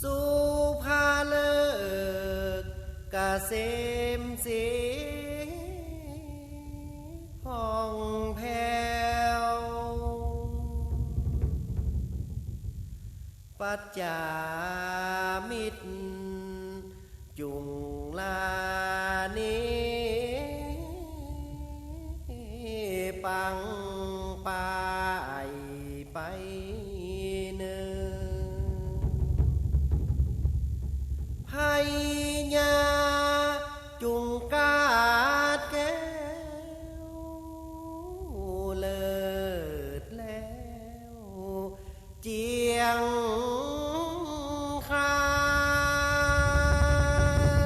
สุภาเลิกกะเสมสีผ่องแผ้วปัจจามิตรจุงลานิปังปายไปเนไพญาจุงกาดแก้วเลิศแล้วเจียงคา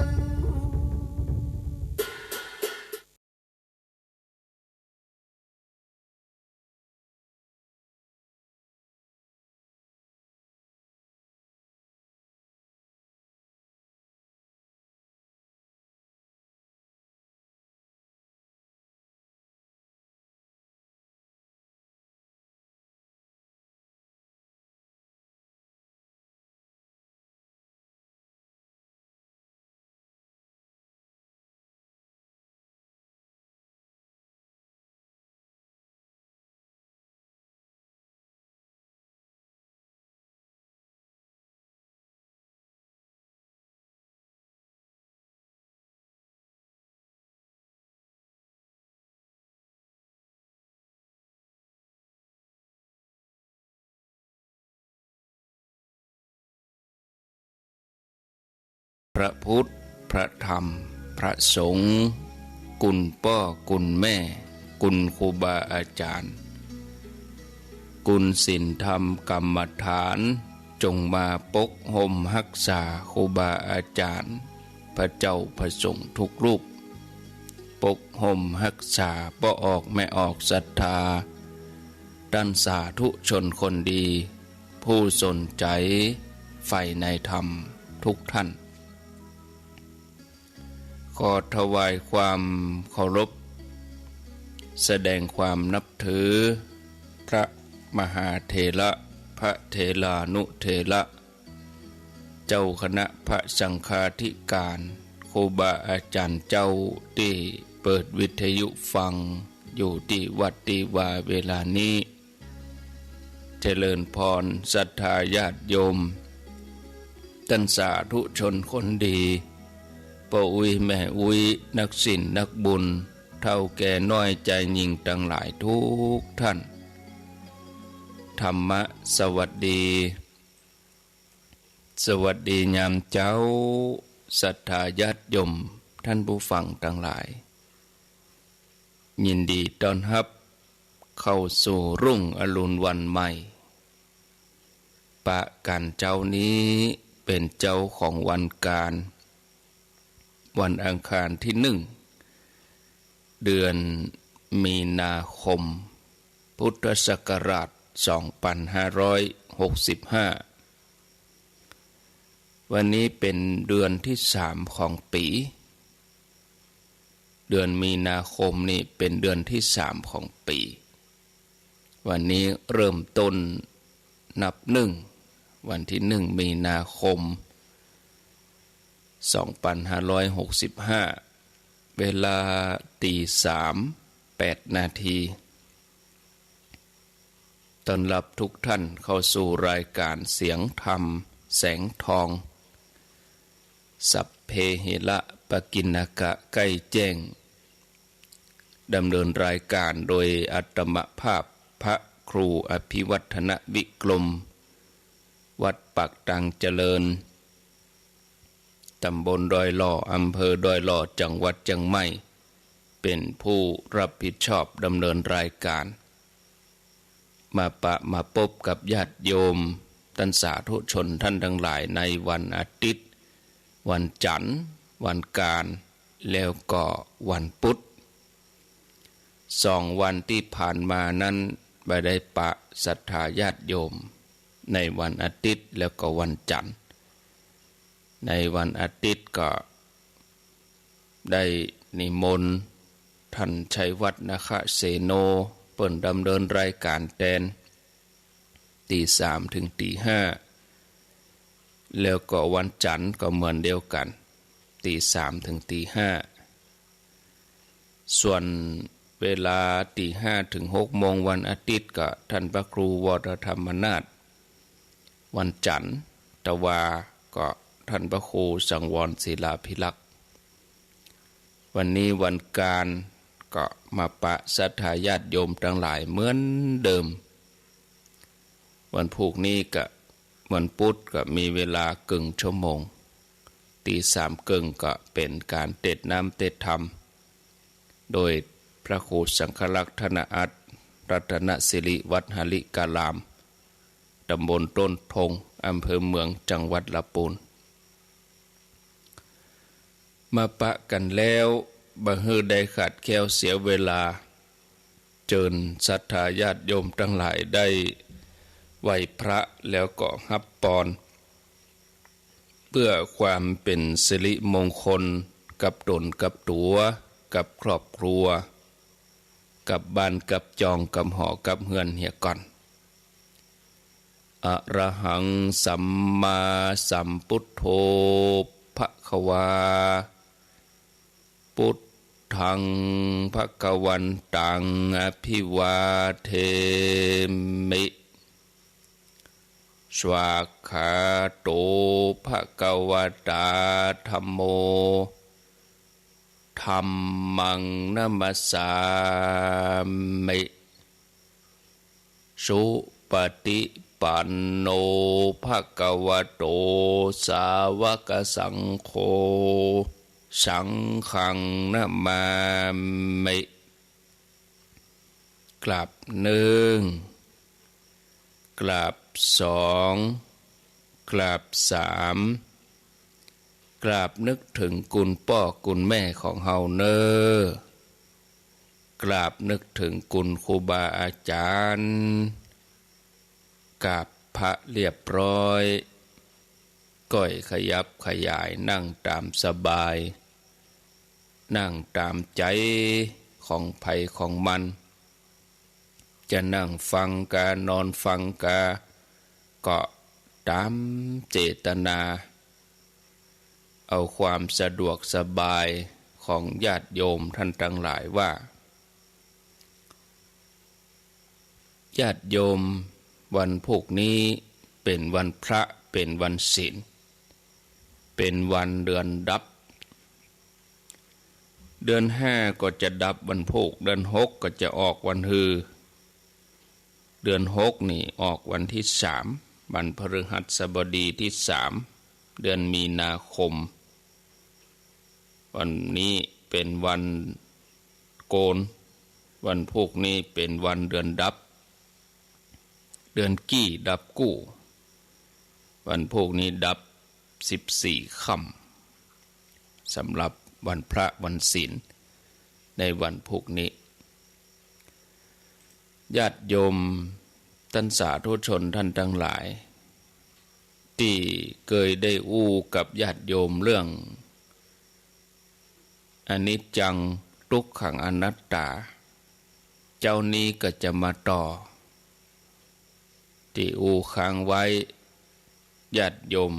นพระพุทธพระธรรมพระสงฆ์กุลพ่อกุลแม่กุลครูบาอาจารย์กุลศีลธรรมกรรมฐานจงมาปกห่มรักษาครูบาอาจารย์พระเจ้าพระสงฆ์ทุกรูปปกห่มรักษาบ่ออกไม่ออกศรัทธาด้านสาธุชนคนดีผู้สนใจใฝ่ในธรรมทุกท่านขอถวายความเคารพแสดงความนับถือพระมหาเถระพระเถรานุเถระเจ้าคณะพระสังฆาธิการครูบาอาจารย์เจ้าที่เปิดวิทยุฟังอยู่ที่วัดที่วาเวลานี้เจริญพรศรัทธาญาติโยมท่านสาธุชนคนดีพ่ออุ้ยแม่อุ้ยนักศิลป์นักบุญเท่าแก่น้อยใจยิ่งทั้งหลายทุกท่านธรรมะสวัสดีสวัสดียามเจ้าศรัทธาญาติโยมท่านผู้ฟังทั้งหลายยินดีต้อนรับเข้าสู่รุ่งอรุณวันใหม่ปะกันเจ้านี้เป็นเจ้าของวันการวันอังคารที่1 เดือนมีนาคมพุทธศักราช2565วันนี้เป็นเดือนที่3ของปีเดือนมีนาคมนี่เป็นเดือนที่3ของปีวันนี้เริ่มต้นนับวันที่1มีนาคม2565เวลา 3:08 นาทีต้อนรับทุกท่านเข้าสู่รายการเสียงธรรมแสงทองสัพเพเหระปกิณกะใกล้แจ้งดำเนินรายการโดยอัตมภาพพระครูอภิวัฒนวิกรมวัดปากตังเจริญตำบลดอยหล่ออำเภอดอยหล่อจังหวัดเชียงใหม่เป็นผู้รับผิดชอบดำเนินรายการมาพบกับญาติโยมท่านสาธุชนท่านทั้งหลายในวันอาทิตย์วันจันทร์วันการแล้วก็วันพุธ2 วันที่ผ่านมานั้นไม่ได้ปะศรัทธาญาติโยมในวันอาทิตย์แล้วก็วันจันทร์ในวันอาทิตย์ก็ได้นิมนต์ท่านชัยวัฒน์นาคเสโนเปิ่นดำเนินรายการแทนตี 3 ถึงตี 5 แล้วก็วันจันทร์ก็เหมือนเดียวกันตี 3ถึงตี 5ส่วนเวลาตี 5ถึง6โมงวันอาทิตย์ก็ท่านพระครูวรธรรมนาถวันจันทร์ตะวาก็ท่านพระครูสังวรศิลาภิลักษ์วันนี้วันการก็มาปะศรัทธาญาติโยมทั้งหลายเหมือนเดิมวันพุธนี้ก็วันพุธก็มีเวลากึ่งชั่วโมงตี 3 กึ่งก็เป็นการเทศน์น้ำเทศน์ธรรมโดยพระครูสังฆลักษณ์ธนอัตถ์รัตนสิริวัดหลิการามตำบลต้นธงอำเภอเมืองจังหวัดลำพูนมาปะกันแล้วบ่ฮือได้ขาดแคลวเสียเวลาเจิญศรัทธาญาติโยมทั้งหลายได้ไหว้พระแล้วก็รับพรเพื่อความเป็นสิริมงคลกับตนกับตัวกับครอบครัวกับบ้านกับจองกับหอกับเฮือนเหียก่อนอะระหังสัมมาสัมพุทโธภควาพุทธังภควันตังอภิวาเทมิสวากขาโตภควตาธัมโมธัมมังนัมสสามิสุปฏิปันโนภควโตสาวกสังโฆสังฆังนะมามิกราบหนึ่งกราบสองกราบสามกราบนึกถึงคุณพ่อคุณแม่ของเฮาเนอกราบนึกถึงคุณครูบาอาจารย์กราบพระเรียบร้อยก้อยขยับขยายนั่งตามสบายนั่งตามใจของไผของมันจะนั่งฟังกานอนฟังกาก็ตามเจตนาเอาความสะดวกสบายของญาติโยมท่านทั้งหลายว่าญาติโยมวันพุธนี้เป็นวันพระเป็นวันศีลเป็นวันเดือนดับเดือน5ก็จะดับวันพุธเดือน6ก็จะออกวันฮือเดือน6นี่ออกวันที่3วันพฤหัสบดีที่3เดือนมีนาคมวันนี้เป็นวันโกนวันพุธนี้เป็นวันเดือนดับเดือนกี้ดับกู้วันพุธนี้ดับ14ค่ำสำหรับวันพระวันศีลในวันพุธนี้ญาติโยมท่านสาธุชนท่านทั้งหลายที่เคยได้อู้กับญาติโยมเรื่องอนิจจังทุกขังอนัตตาเจ้านี้ก็จะมาต่อที่อู้ค้างไว้ญาติโยม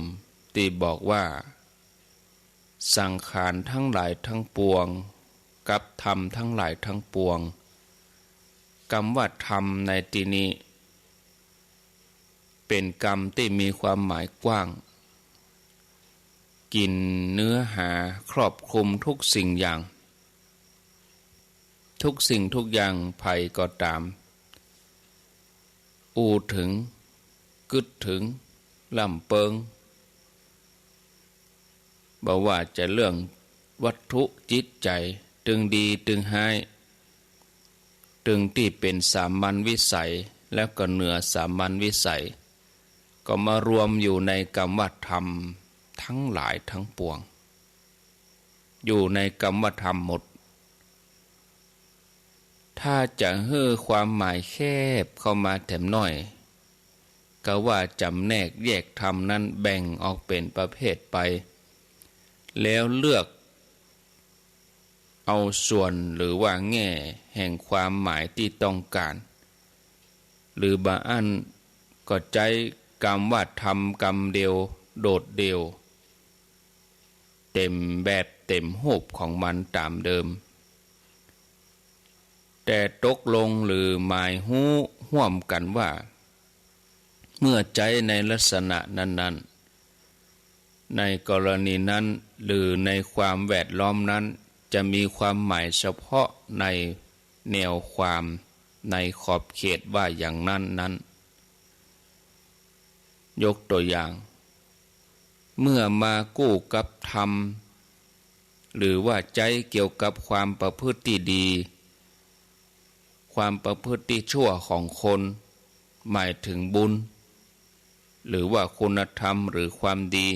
ที่บอกว่าสังขารทั้งหลายทั้งปวงกับธรรมทั้งหลายทั้งปวงคำว่าธรรมในที่นี้เป็นกรรมที่มีความหมายกว้างกินเนื้อหาครอบคลุมทุกสิ่งอย่างทุกสิ่งทุกอย่างภัยก็ตามอูถึงกึดถึงลำเปิงบอกว่าจะเรื่องวัตถุจิตใจตึงดีตึงให้ตึงที่เป็นสามัญวิสัยแล้วก็เหนือสามัญวิสัยก็มารวมอยู่ในกรรมธรรมทั้งหลายทั้งปวงอยู่ในกรรมธรรมหมดถ้าจะให้ความหมายแคบเข้ามาแถมน้อยก็ว่าจำแนกแยกธรรมนั้นแบ่งออกเป็นประเภทไปแล้วเลือกเอาส่วนหรือว่าแง่แห่งความหมายที่ต้องการหรือบางอันก็ใจกรรมว่าทำกรรมเดียว โดดเดี่ยวเต็มแบบเต็มรูปของมันตามเดิมแต่ตกลงหรือหมายหู้ร่วมกันว่าเมื่อใจในลักษณะนั้นๆในกรณีนั้นหรือในความแวดล้อมนั้นจะมีความหมายเฉพาะในแนวความในขอบเขตว่าอย่างนั้นยกตัวอย่างเมื่อมากู้กับธรรมหรือว่าใจเกี่ยวกับความประพฤติที่ดีความประพฤติที่ชั่วของคนหมายถึงบุญหรือว่าคุณธรรมหรือความดี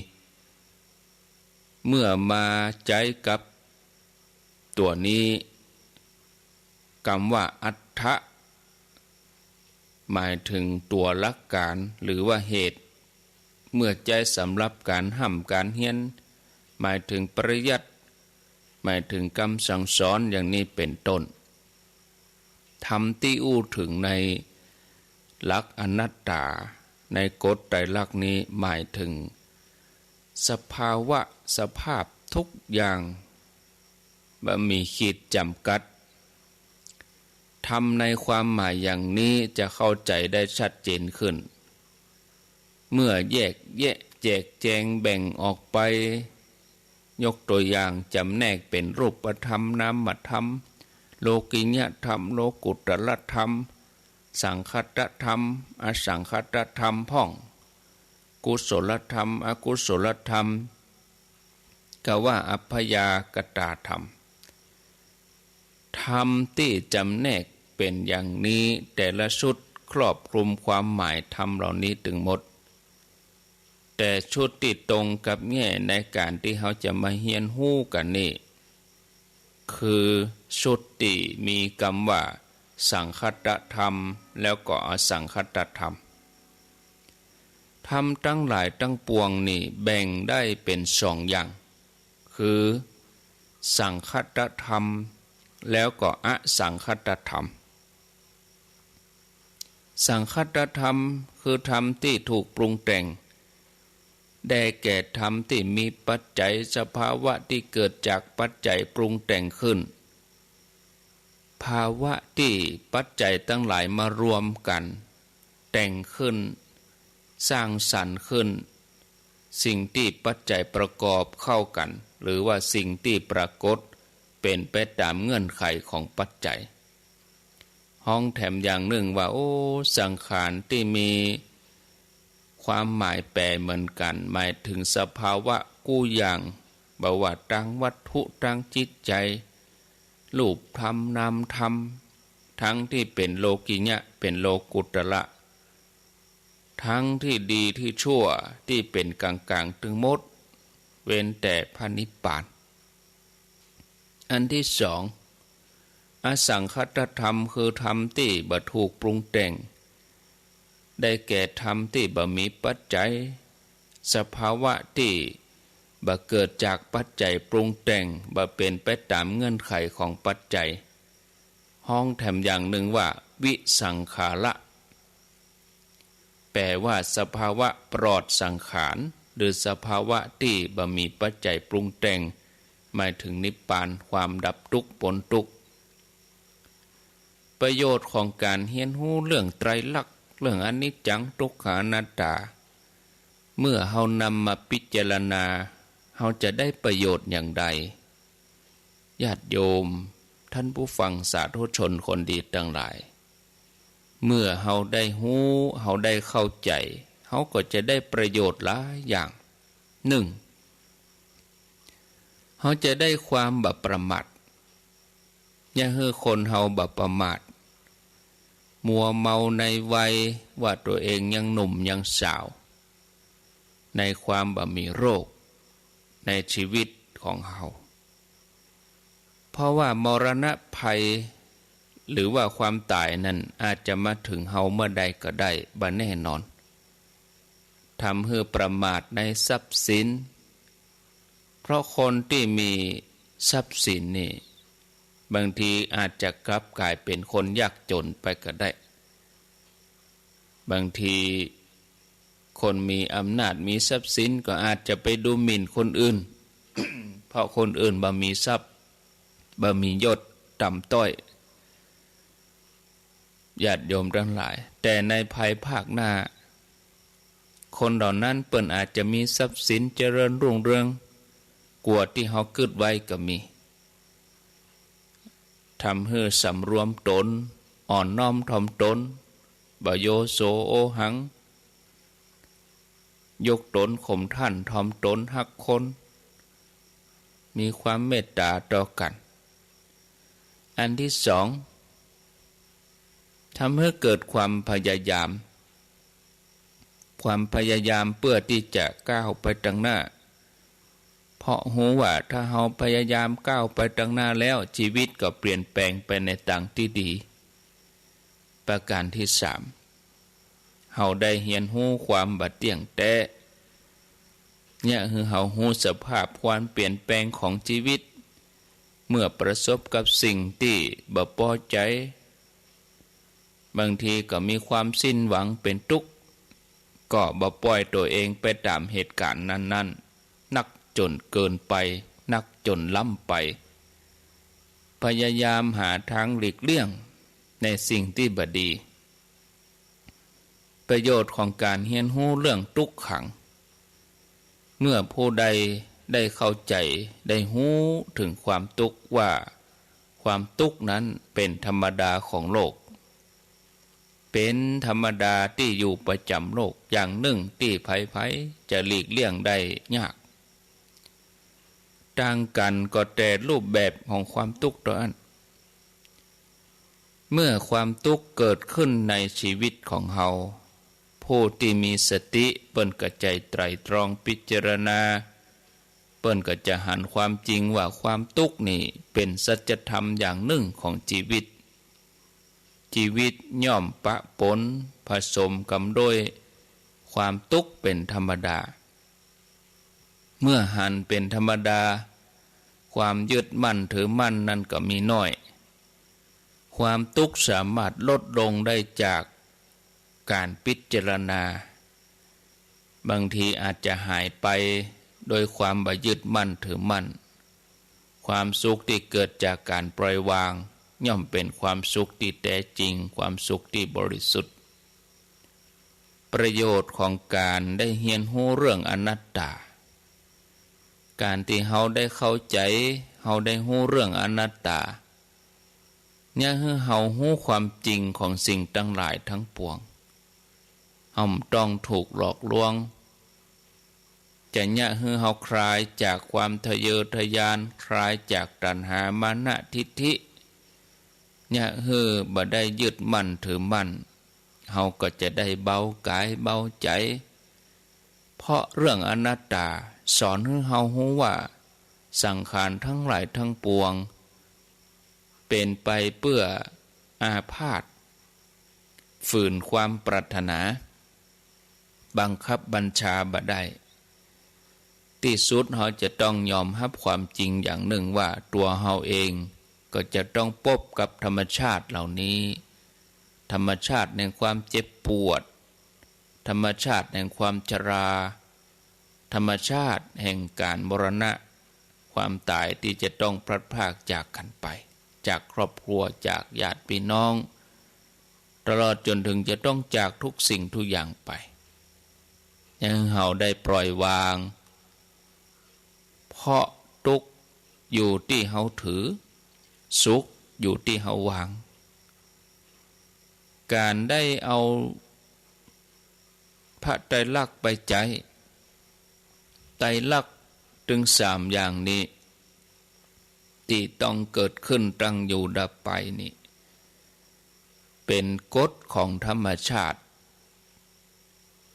เมื่อมาใจกับตัวนี้คำว่าอัตถะหมายถึงตัวหลักการหรือว่าเหตุเมื่อใจสำหรับการห้ำการเฮียนหมายถึงปริยัติหมายถึงคำสั่งสอนอย่างนี้เป็นต้นธรรมที่อู้ถึงในหลักอนัตตาในกฎไตรลักษณ์นี้หมายถึงสภาวะสภาพทุกอย่างบ่มีขีดจำกัดทำในความหมายอย่างนี้จะเข้าใจได้ชัดเจนขึ้นเมื่อแยกแยะแจกแจงแบ่งออกไปยกตัวอย่างจำแนกเป็นรูปธรรมนามธรรมโลกิยธรรมโลกุตตรธรรมสังคตธรรมอสังคตธรรมพ่องกุศลธรรมอกุศลธรรมก็ว่าอัพยากตาธรรมธรรมที่จำแนกเป็นอย่างนี้แต่ละชุดครอบคลุมความหมายธรรมเหล่านี้ถึงหมดแต่ชุดที่ตรงกับแง่ในการที่เขาจะมาเฮียนฮู้กันนี่คือชุดที่มีคำว่าสังคตธรรมแล้วก็อสังคตธรรมธรรมทั้งหลายทั้งปวงนี่แบ่งได้เป็นสองอย่างคือสังคตธรรมแล้วก็อสังคตธรรมสังคตธรรมคือธรรมที่ถูกปรุงแต่งได้แก่ธรรมที่มีปัจจัยสภาวะที่เกิดจากปัจจัยปรุงแต่งขึ้นภาวะที่ปัจจัยทั้งหลายมารวมกันแต่งขึ้นสร้างสรรค์ขึ้นสิ่งที่ปัจจัยประกอบเข้ากันหรือว่าสิ่งที่ปรากฏเป็นไปตามเงื่อนไขของปัจจัยห้องแถมอย่างหนึ่งว่าโอ้สังขารที่มีความหมายแปรเหมือนกันหมายถึงสภาวะกู้อย่างบ่ว่าตั้งวัตถุตั้งจิตใจรูปธรรมนามธรรมทั้งที่เป็นโลกิยะเป็นโลกุตระทั้งที่ดีที่ชั่วที่เป็นกลางๆถึงหมดเว้นแต่พระนิพพานอันที่สองอสังคตธรรมคือธรรมที่บ่ถูกปรุงแต่งได้แก่ธรรมที่บ่มีปัจจัยสภาวะที่บ่เกิดจากปัจจัยปรุงแต่งบ่เป็นไปตามเงื่อนไขของปัจจัยห้องแถมอย่างหนึ่งว่าวิสังขาระแปลว่าสภาวะปลอดสังขารหรือสภาวะที่บ่มีปัจจัยปรุงแต่งหมายถึงนิพพานความดับทุกข์พ้นทุกข์ประโยชน์ของการเรียนรู้เรื่องไตรลักษณ์เรื่องอนิจจังทุกขังอนัตตาเมื่อเฮานำมาพิจารณาเฮาจะได้ประโยชน์อย่างใดญาติโยมท่านผู้ฟังสาธุชนคนดีทั้งหลายเมื่อเฮาได้ฮู้เฮาได้เข้าใจเฮาก็จะได้ประโยชน์หลายอย่างหนึ่งเฮาจะได้ความบ่ประมาทอย่าให้คนเฮาบ่ประมาทมัวเมาในวัยว่าตัวเองยังหนุ่มยังสาวในความบ่มีโรคในชีวิตของเฮาเพราะว่ามรณะภัยหรือว่าความตายนั้นอาจจะมาถึงเฮาเมื่อใดก็ได้บ่แน่นอนทำให้ประมาทในทรัพย์สินเพราะคนที่มีทรัพย์สินนี่บางทีอาจจะกลับกลายเป็นคนยากจนไปก็ได้บางที คนมีอำนาจมีทรัพย์สินก็อาจจะไปดูหมิ่นคนอื่น เพราะคนอื่นบ่มีทรัพย์บ่มียศต่ำต้อยญาติโยมทั้งหลายแต่ในภายภาคหน้าคนเหล่านั้นเปิ้นอาจจะมีทรัพย์สินเจริญรุ่งเรืองกว่าที่เฮาคิดไว้ก็มีทำให้สำรวมตนอ่อนน้อมถ่อมตนบ่โยโสโอหังยกตนข่มท่านถ่อมตนฮักคนมีความเมตตาต่อกันอันที่สองทำให้เกิดความพยายามเพื่อที่จะก้าวไปข้างหน้าเพราะรู้ว่าถ้าเราพยายามก้าวไปข้างหน้าแล้วชีวิตก็เปลี่ยนแปลงไปในทางที่ดีประการที่สามเราได้เรียนรู้ความบ่เที่ยงแท้เนี่ยคือเรารู้สภาพความเปลี่ยนแปลงของชีวิตเมื่อประสบกับสิ่งที่บ่พอใจบางทีก็มีความสิ้นหวังเป็นทุกข์ก็บ่ปล่อยตัวเองไปตามเหตุการณ์นั้นๆนักจนเกินไปนักจนล้ำไปพยายามหาทางหลีกเลี่ยงในสิ่งที่บ่ดีประโยชน์ของการเรียนรู้เรื่องทุกขังเมื่อผู้ใดได้เข้าใจได้รู้ถึงความทุกข์ว่าความทุกข์นั้นเป็นธรรมดาของโลกเป็นธรรมดาที่อยู่ประจำโลกอย่างหนึ่งที่ไผๆจะหลีกเลี่ยงได้ยากต่างกันก็แต่รูปแบบของความทุกข์ตัวนั้นเมื่อความทุกข์เกิดขึ้นในชีวิตของเฮาผู้ที่มีสติเปิ้นก็ใจไตร่ตรองพิจารณาเปิ้นก็จะหันความจริงว่าความทุกข์นี่เป็นสัจธรรมอย่างหนึ่งของชีวิตย่อมปะปนผสมกันด้วยความทุกข์เป็นธรรมดาเมื่อหันเป็นธรรมดาความยึดมั่นถือมั่นนั่นก็มีน้อยความทุกข์สามารถลดลงได้จากการพิจารณาบางทีอาจจะหายไปโดยความบ่ยึดมั่นถือมั่นความสุขที่เกิดจากการปล่อยวางย่อมเป็นความสุขที่แท้จริงความสุขที่บริสุทธิ์ประโยชน์ของการได้เรียนรู้เรื่องอนัตตาการที่เฮาได้เข้าใจเฮาได้รู้เรื่องอนัตตาเนี่ยคือเฮารู้ความจริงของสิ่งทั้งหลายทั้งปวงเฮาต้องถูกหลอกลวงจะเนี่ยคือเฮาคลายจากความทะเยอทะยานคลายจากตัณหามานะทิฏฐิเนี่ยคือบ่ได้ยึดมั่นถือมั่นเฮาก็จะได้เบากายเบาใจเพราะเรื่องอนัตตาสอนให้เฮารู้ว่าสังขารทั้งหลายทั้งปวงเป็นไปเพื่ออาพาธฝืนความปรารถนาบังคับบัญชาบ่ได้ที่สุดเฮาจะต้องยอมรับความจริงอย่างหนึ่งว่าตัวเฮาเองก็จะต้องพบกับธรรมชาติเหล่านี้ธรรมชาติแห่งความเจ็บปวดธรรมชาติแห่งความชราธรรมชาติแห่งการมรณะความตายที่จะต้องพลัดพรากจากกันไปจากครอบครัวจากญาติพี่น้องตลอดจนถึงจะต้องจากทุกสิ่งทุกอย่างไปยังเฮาได้ปล่อยวางเพราะทุกข์อยู่ที่เฮาถือสุขอยู่ที่เฮาวางการได้เอาพระไตรลักษณ์ไปใจไตรลักษณ์ถึง3อย่างนี้ที่ต้องเกิดขึ้นตั้งอยู่ดับไปนี่เป็นกฎของธรรมชาติ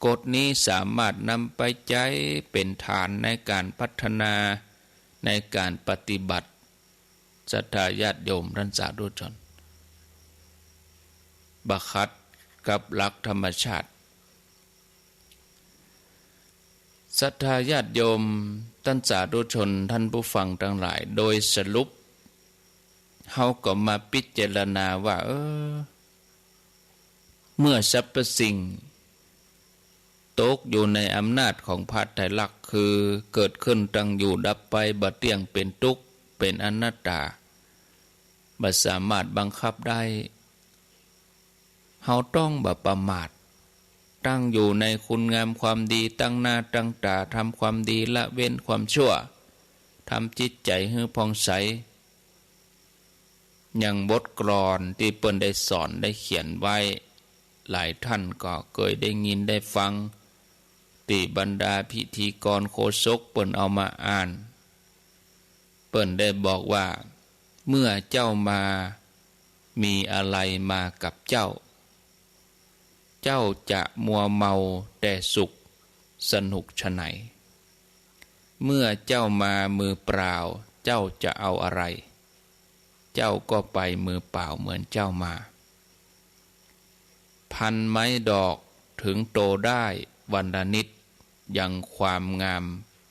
กฎนี้สามารถนำไปใช้เป็นฐานในการพัฒนาในการปฏิบัติศรัทธาญาติโยมท่านสาธุชนบังคับกับหลักธรรมชาติศรัทธาญาติโยมท่านสาธุชนท่านผู้ฟังทั้งหลายโดยสรุปเฮาก็มาพิจารณาว่าเมื่อสรรพสิ่ง ตกอยู่ในอำนาจของพระไตรลักษณ์คือเกิดขึ้นตั้งอยู่ดับไปบ่เที่ยงเป็นทุกข์เป็นอนัตตาบ่สามารถบังคับได้เฮาต้องบ่ประมาทตั้งอยู่ในคุณงามความดีตั้งหน้าตั้งตาทำความดีละเว้นความชั่วทำจิตใจให้ผ่องใสอย่างบทกลอนที่เปิ้นได้สอนได้เขียนไว้หลายท่านก็เคยได้ยินได้ฟังที่บรรดาพิธีกรโฆษกเปิ้นเอามาอ่านเปิ้นได้บอกว่าเมื่อเจ้ามามีอะไรมากับเจ้าเจ้าจะมัวเมาแต่สุขสนุกไฉนเมื่อเจ้ามามือเปล่าเจ้าจะเอาอะไรเจ้าก็ไปมือเปล่าเหมือนเจ้ามาพันไม้ดอกถึงโตได้วันละนิดยังความงาม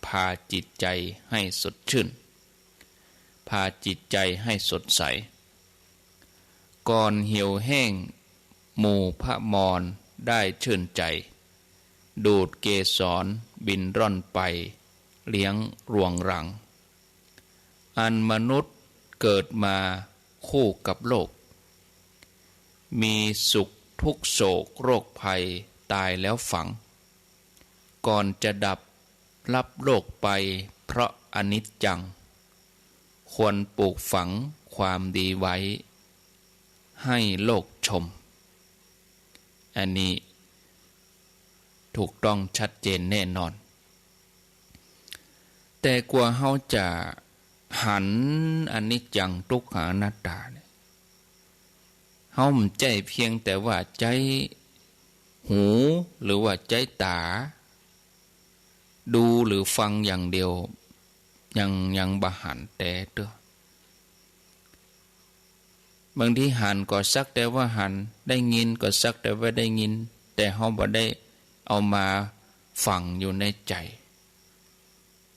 พาจิตใจให้สดชื่นพาจิตใจให้สดใสก่อนเหี่ยวแห้งหมู่พระมรได้ชื่นใจดูดเกสรบินร่อนไปเลี้ยงรวงรังอันมนุษย์เกิดมาคู่กับโลกมีสุขทุกโศกโรคภัยตายแล้วฝังก่อนจะดับรับโลกไปเพราะอนิจจังควรปลูกฝังความดีไว้ให้โลกชมอันนี้ถูกต้องชัดเจนแน่นอนแต่กว่าเฮาจะหันอนิจจังทุกขังอนัตตาเนี่ยเฮาไม่ใจเพียงแต่ว่าใจหูหรือว่าใจตาดูหรือฟังอย่างเดียวยังบ่หันแต่เด้อบางทีหันก็สักแต่ว่าหันได้ยินก็สักแต่ว่าได้ยินแต่เฮาบ่ได้เอามาฝังอยู่ในใจ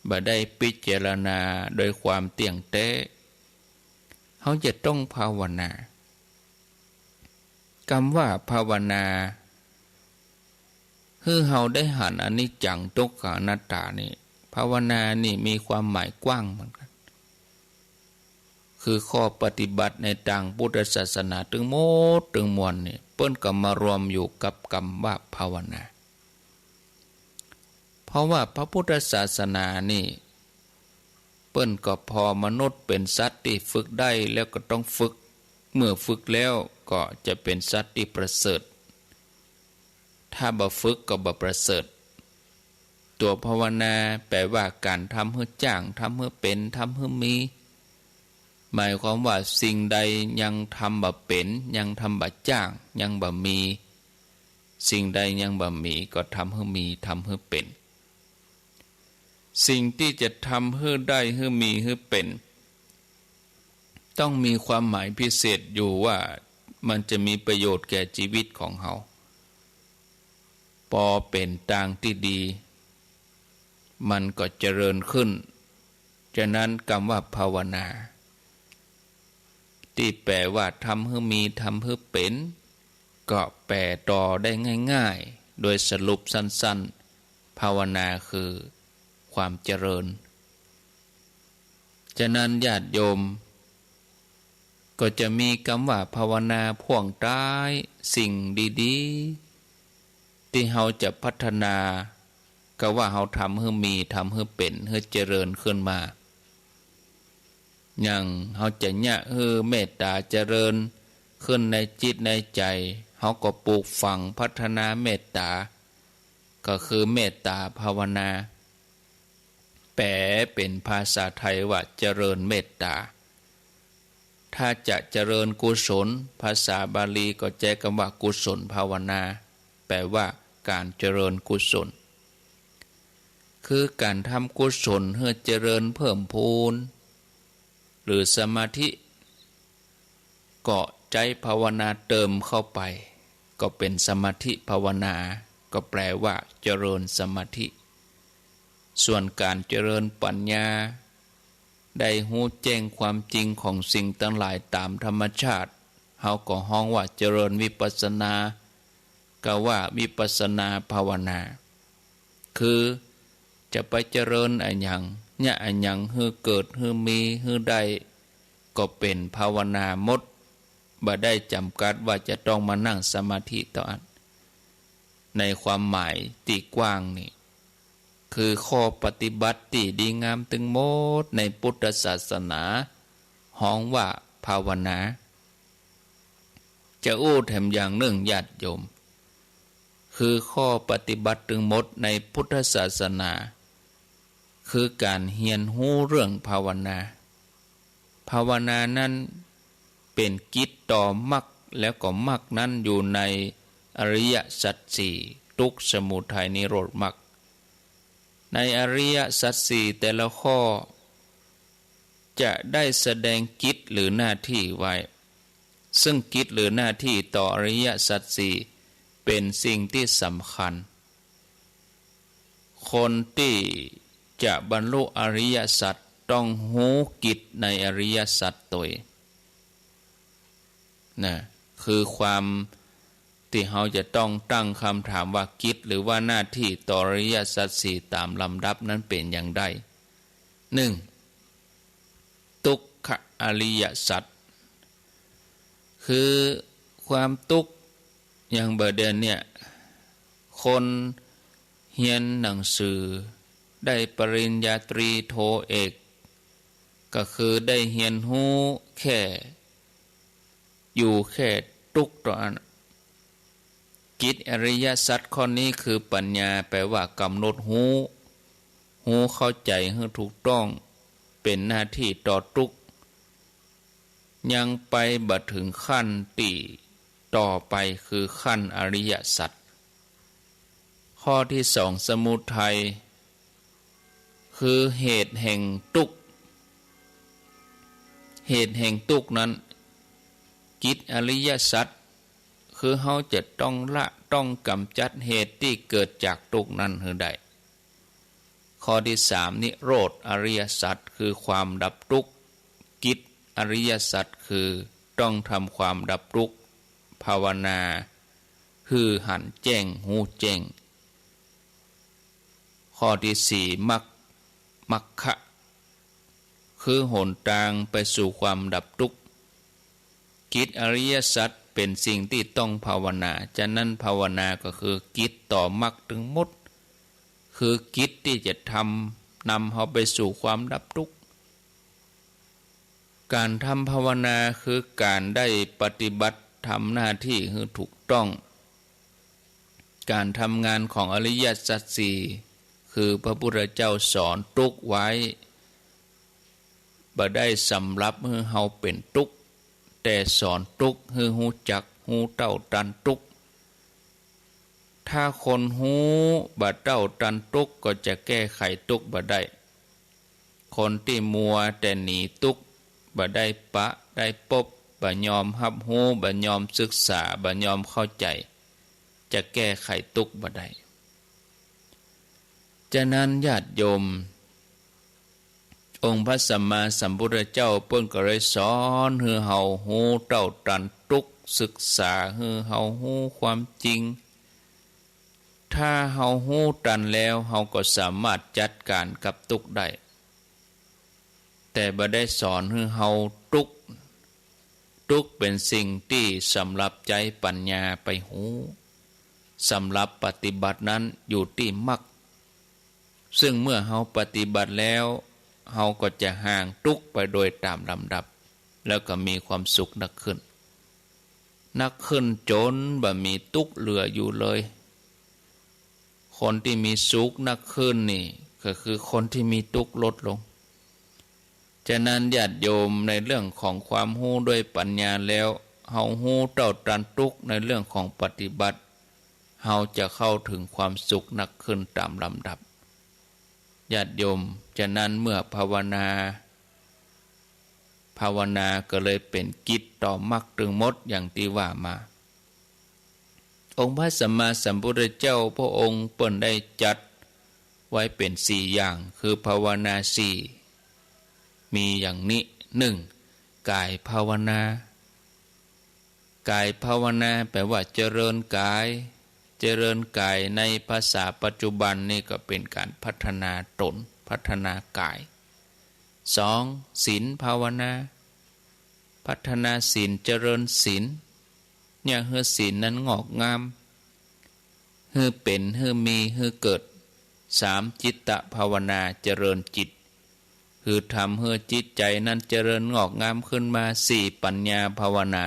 บ่ได้พิจารณาโดยความเที่ยงแท้เฮาจะต้องภาวนาคำว่าภาวนาคือเฮาได้หันอนิจจังทุกขังอนัตตานี่ภาวนานี่มีความหมายกว้างเหมือนกันคือข้อปฏิบัติในทางพุทธศาสนาถึงหมดถึงมวลนี่เปิ้นก็มารวมอยู่กับคำว่าภาวนาเพราะว่าพระพุทธศาสนานี่เปิ้นก็พอมนุษย์เป็นสัตว์ที่ฝึกได้แล้วก็ต้องฝึกเมื่อฝึกแล้วก็จะเป็นสัตว์ที่ประเสริฐถ้าบ่ฝึกก็บ่ประเสริฐตัวภาวนาแปลว่าการทำให้จ้างทำให้เป็นทำให้มีหมายความว่าสิ่งใดยังทำบ่เป็นยังทำบ่จ้างยังบ่มีสิ่งใดยังบ่มีก็ทำให้มีทำให้เป็นสิ่งที่จะทำให้ได้ให้มีให้เป็นต้องมีความหมายพิเศษอยู่ว่ามันจะมีประโยชน์แก่ชีวิตของเฮาพอเป็นทางที่ดีมันก็เจริญขึ้นฉะนั้นคำว่าภาวนาที่แปลว่าทำให้มีทำให้เป็นก็แปลต่อได้ง่ายๆโดยสรุปสั้นๆภาวนาคือความเจริญฉะนั้นญาติโยมก็จะมีคำว่าภาวนาพ่วงท้ายสิ่งดีๆที่เฮาจะพัฒนาก็ว่าเฮาทำให้มีทำให้เป็นให้เจริญขึ้นมาอย่างเฮาจะเนี่ยเมตตาเจริญขึ้นในจิตในใจเฮาก็ปลูกฝังพัฒนาเมตตาก็คือเมตตาภาวนาแปลเป็นภาษาไทยว่าเจริญเมตตาถ้าจะเจริญกุศลภาษาบาลีก็แจ้คำว่ากุศลภาวนาแปลว่าการเจริญกุศลคือการทำกุศลให้เจริญเพิ่มพูนหรือสมาธิเกาะใจภาวนาเติมเข้าไปก็เป็นสมาธิภาวนาก็แปลว่าเจริญสมาธิส่วนการเจริญปัญญาได้รู้แจ้งความจริงของสิ่งทั้งหลายตามธรรมชาติเฮาก็ฮ้องว่าเจริญวิปัสสนาก็ว่าวิปัสสนาภาวนา คือจะไปเจริญอันหยังเนี่ยอันหยังฮือเกิดฮือมีฮือได้ก็เป็นภาวนาหมดบ่ได้จำกัดว่าจะต้องมานั่งสมาธิต่ออันในความหมายตีกว้างนี่คือข้อปฏิบัติที่ดีงามตึงหมดในพุทธศาสนาฮ้องว่าภาวนาจะอู้แถมอย่างหนึ่งญาติโยมคือข้อปฏิบัติตึงหมดในพุทธศาสนาคือการเรียนรู้เรื่องภาวนาภาวนานั้นเป็นกิจต่อมรรคแล้วก็มรรคนั้นอยู่ในอริยสัจสี่ทุกข์สมุทัยนิโรธมรรคในอริยสัจสี่แต่ละข้อจะได้แสดงกิจหรือหน้าที่ไว้ซึ่งกิจหรือหน้าที่ต่ออริยสัจสี่เป็นสิ่งที่สำคัญคนที่จะบรรลุอริยสัจต้องรู้กิจในอริยสัจตัวนะคือความที่เราจะต้องตั้งคำถามว่ากิจหรือว่าหน้าที่ต่ออริยสัจสี่ตามลำดับนั้นเป็นอย่างไรหนึ่งทุกขอริยสัจคือความทุกข์อย่างเบอร์เดนเนี่ยคนเรียนหนังสือได้ปริญญาตรีโทเอกก็คือได้เรียนรู้แค่อยู่แค่ทุกข์ต่ออันกิจอริยสัจข้อนี้คือปัญญาแปลว่ากำหนดรู้เข้าใจให้ถูกต้องเป็นหน้าที่ต่อทุกข์ยังไปบัดถึงขั้นที่ต่อไปคือขั้นอริยสัจข้อที่สองสมุทัยคือเหตุแห่งทุกข์เหตุแห่งทุกข์นั้นกิจอริยสัจคือเฮาจะต้องละต้องกำจัดเหตุที่เกิดจากทุกข์นั้นให้ได้ข้อที่สามนิโรธอริยสัจคือความดับทุกข์กิจอริยสัจคือต้องทำความดับทุกข์ภาวนาคือหันแจ้งหูแจ้งข้อที่สี่มรรคคือหนทางไปสู่ความดับทุกข์กิจอริยสัจเป็นสิ่งที่ต้องภาวนาฉะนั้นภาวนาก็คือกิจต่อมรรคทั้งหมดคือกิจที่จะนำเขาไปสู่ความดับทุกข์การทำภาวนาคือการได้ปฏิบัติทำหน้าที่ให้ถูกต้องการทำงานของอริยสัจสี่คือพระพุทธเจ้าสอนทุกข์ไว้บ่ได้สำหรับให้เฮาเป็นทุกข์แต่สอนทุกข์ให้ฮู้จักฮู้เต้าตันทุกข์ถ้าคนฮู้บ่เต้าตันทุกข์ก็จะแก้ไขทุกข์บ่ได้คนที่มัวแต่หนีทุกข์บ่ได้ปะได้พบบ่ยอมรับรู้บ่ยอมศึกษาบ่ยอมเข้าใจจะแก้ไขทุกข์บ่ได้ฉะนั้นญาติโยมองค์พระสัมมาสัมพุทธเจ้าเพิ่นก็เลยสอนให้เฮาฮู้เต้าตันทุกข์ศึกษาให้เฮาฮู้ความจริงถ้าเฮาฮู้ตันแล้วเฮาก็สามารถจัดการกับทุกข์ได้แต่บ่ได้สอนให้เฮาทุกข์เป็นสิ่งที่สำหรับใจปัญญาไปหูสำหรับปฏิบัตินั้นอยู่ที่มรรคซึ่งเมื่อเฮาปฏิบัติแล้วเฮาก็จะห่างทุกข์ไปโดยตามลำดับแล้วก็มีความสุขนักขึ้นจนบ่มีทุกข์เหลืออยู่เลยคนที่มีสุขนักขึ้นนี่ก็คือคนที่มีทุกข์ลดลงฉะนั้นญาติโยมในเรื่องของความรู้ด้วยปัญญาแล้วเฮารู้เท่าทันทุกข์ในเรื่องของปฏิบัติเฮาจะเข้าถึงความสุขนักขึ้นตามลำดับญาติโยมฉะนั้นเมื่อภาวนาก็เลยเป็นกิจต่อมรรคถึงหมดอย่างที่ว่ามาองค์พระสัมมาสัมพุทธเจ้าพระองค์เปิ้นได้จัดไว้เป็นสี่อย่างคือภาวนาสี่มีอย่างนี้หนึ่งกายภาวนากายภาวนาแปลว่าเจริญกาย เจริญกายในภาษาปัจจุบันนี่ก็เป็นการพัฒนาตนพัฒนากาย2ศีลภาวนาพัฒนาศีลเจริญศีลเนี่ยเฮือศีลนั้นงอกงามเฮือเป็นเฮือมีเฮือเกิด3จิตตภาวนาเจริญจิตคือทำเฮือจิตใจนั้นเจริญงอกงามขึ้นมา4ปัญญาภาวนา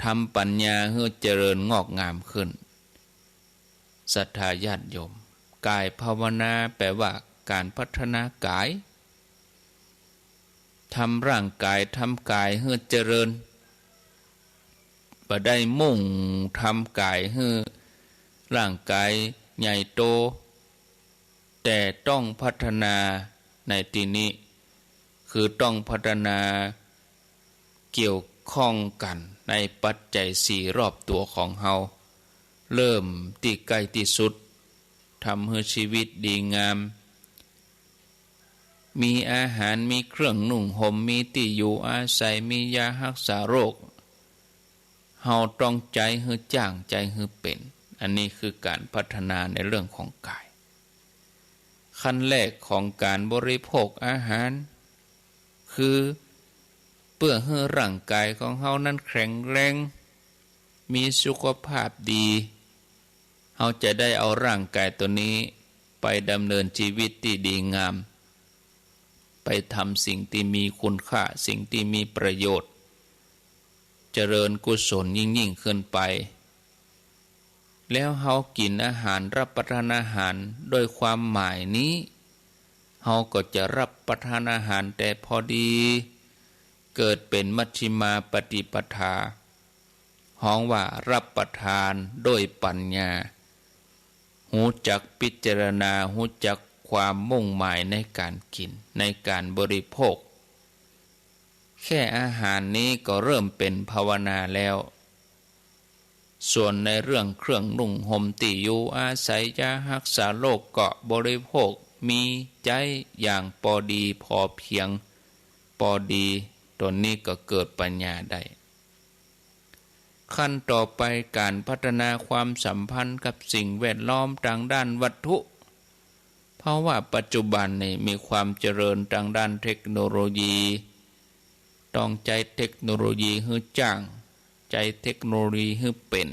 ทำปัญญาเฮือเจริญงอกงามขึ้นศรัทธาญาติโยมกายภาวนาแปลว่าการพัฒนากายทำร่างกายทำกายเฮือเจริญบ่ได้มุ่งทำกายเฮือร่างกายใหญ่โตแต่ต้องพัฒนาในที่นี้คือต้องพัฒนาเกี่ยวข้องกันในปัจจัย4รอบตัวของเฮาเริ่มที่ใกล้ที่สุดทำให้ชีวิตดีงามมีอาหารมีเครื่องนุ่งห่มมีที่อยู่อาศัยมียารักษาโรคเฮาต้องใจให้จ้างใจให้เป็นอันนี้คือการพัฒนาในเรื่องของกายขั้นแรกของการบริโภคอาหารคือเพื่อให้ร่างกายของเฮานั้นแข็งแรงมีสุขภาพดีเฮาจะได้เอาร่างกายตัวนี้ไปดำเนินชีวิตที่ดีงามไปทำสิ่งที่มีคุณค่าสิ่งที่มีประโยชน์เจริญกุศลยิ่งขึ้นไปแล้วเฮากินอาหารรับประทานอาหารโดยความหมายนี้เฮาก็จะรับประทานอาหารแต่พอดีเกิดเป็นมัชฌิมาปฏิปทาฮ้องว่ารับประทานโดยปัญญาหูจักพิจารณาหูจักความมุ่งหมายในการกินในการบริโภคแค่อาหารนี้ก็เริ่มเป็นภาวนาแล้วส่วนในเรื่องเครื่องนุ่งห่มที่อยู่อาศัยยารักษาโรคก็บริโภคมีใจอย่างพอดีพอเพียงพอดีตนนี้ก็เกิดปัญญาได้ขั้นต่อไปการพัฒนาความสัมพันธ์กับสิ่งแวดล้อมทางด้านวัตถุเพราะว่าปัจจุบันนี้มีความเจริญทางด้านเทคโนโลยีต้องใจเทคโนโลยีให้จ้างใจเทคโนโลยีให้เป็น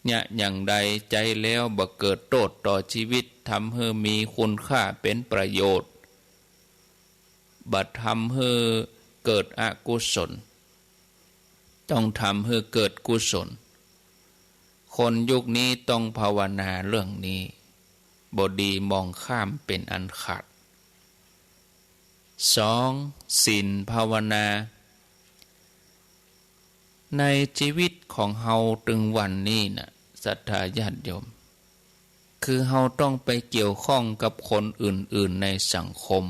เนี่ยอย่างใดใจแล้วบ่เกิดโทษต่อชีวิตทำให้มีคุณค่าเป็นประโยชน์บ่ทำให้เกิดอกุศลต้องทำให้เกิดกุศลคนยุคนี้ต้องภาวนาเรื่องนี้บ่ดีมองข้ามเป็นอันขาด2ศีลภาวนาในชีวิตของเฮาถึงวันนี้น่ะศรัทธาญาติโยมคือเฮาต้องไปเกี่ยวข้องกับคนอื่นๆในสังคม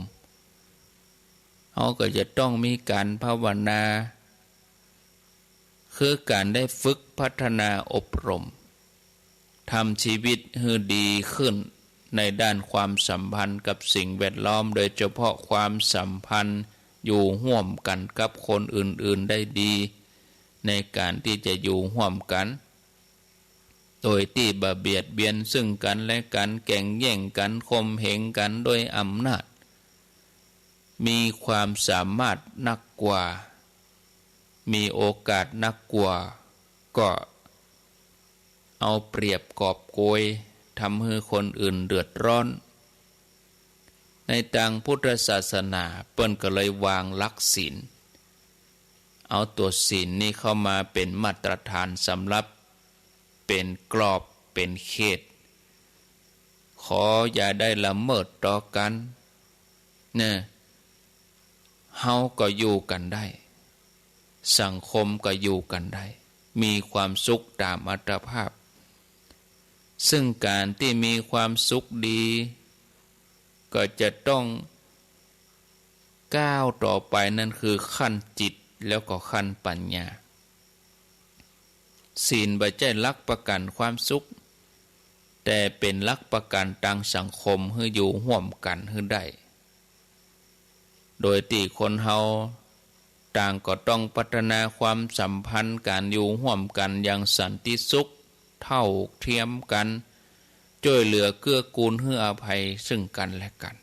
เฮาก็จะต้องมีการภาวนาคือการได้ฝึกพัฒนาอบรมทำชีวิตให้ดีขึ้นในด้านความสัมพันธ์กับสิ่งแวดล้อมโดยเฉพาะความสัมพันธ์อยู่ร่วมกันกับคนอื่นๆได้ดีในการที่จะอยู่ร่วมกันโดยที่บ่เบียดเบียนซึ่งกันและกันแข่งแย่งกันข่มเหงกันโดยอำนาจมีความสามารถนักกว่ามีโอกาสนักกว่าก็เอาเปรียบกอบโกยทำให้คนอื่นเดือดร้อนในทางพุทธศาสนาเปิ้นก็เลยวางหลักศีลเอาตัวศีลนี้เข้ามาเป็นมาตรฐานสำหรับเป็นกรอบเป็นเขตขออย่าได้ละเมิดต่อกันเนี่ยเฮาก็อยู่กันได้สังคมก็อยู่กันได้มีความสุขตามอัตภาพซึ่งการที่มีความสุขดีก็จะต้องก้าวต่อไปนั่นคือขั้นจิตแล้วก็ขั้นปัญญาศีลบ่ใช่หลักประกันความสุขแต่เป็นหลักประกันทางสังคมให้อยู่ร่วมกันให้ได้โดยที่คนเฮาต่างก็ต้องพัฒนาความสัมพันธ์การอยู่ร่วมกันอย่างสันติสุข เท่าเทียมกันช่วยเหลือเกื้อกูลให้อภัยซึ่งกันและกัน